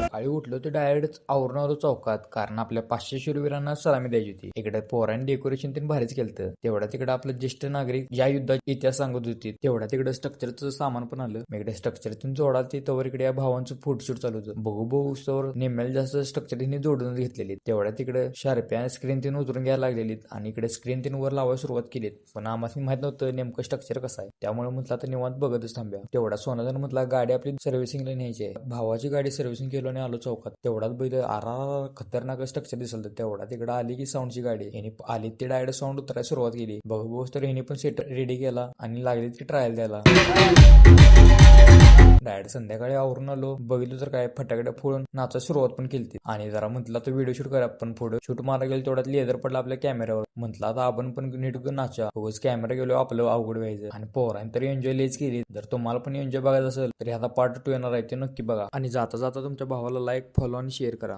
सकाळी उठलो तर डायरेक्ट आवरून आलो चौकात, कारण आपल्या 500 शूरवीरांना सलामी द्यायची होती. इकडे पोरांनी डेकोरेशन त्यांनी भारीच केलं. तेवढा तिकडे आपलं ज्येष्ठ नागरिक या युद्धाचा इतिहास सांगत होती. तेवढा तिकडे स्ट्रक्चरचं सामान पण आलं. मग इकडे स्ट्रक्चरतून जोडा ते तवर इकडे या भावांचं फोटोशूट चालू होतं. बघू सर निम्म्याला जास्त स्ट्रक्चर तिने जोडून घेतलेली. तेवढ्या तिकडे शार्प्या स्क्रीन तीन उतरून घ्यायला लागलेली आणि इकडे स्क्रीन तीन वर लावायला सुरुवात केली. पण आम्हाला माहित नव्हतं नेमकं स्ट्रक्चर कसं आहे. त्यामुळे म्हटलं आता निवांत बघतच थांब्या. तेवढा सोनाजन म्हटला गाडी आपली सर्व्हिसिंगला न्यायची आहे. भावाची गाडी सर्व्हिसिंग केलो आणि आलो चौकात. तेवढाच बैल आरा खतरनाक स्ट्रक्चर दिसल. तेवढा तिकडे आली की साऊंडची गाडी हिने आली ती डायरेक्ट साऊंड उतरायला सुरुवात केली. बघू तर हिने पण सेट रेडी केला आणि लागली ती ट्रायल द्यायला. डायरेक्ट संध्याकाळी आवरून आलो. बघितलं तर काय फटाकडे फोडून नाचायला सुरुवात पण केली. आणि जरा म्हटलं तर व्हिडिओ शूट करा. पण फोटो शूट मारा गेलो तेवढ्यात लेदर पडला आपल्या कॅमेऱ्यावर. म्हटलं आता आपण पण नीट नाचा. उगाच कॅमेरा गेलो आपलं अवघड व्हायचं. आणि पोरांनी तरी एन्जॉय लेच केली. जर तुम्हाला पण एन्जॉय बघायचं असेल तर ह्याचा पार्ट 2 येणार आहे, ते नक्की बघा. आणि जाता जाता तुमच्या भावाला लाईक, फॉलो आणि शेअर करा.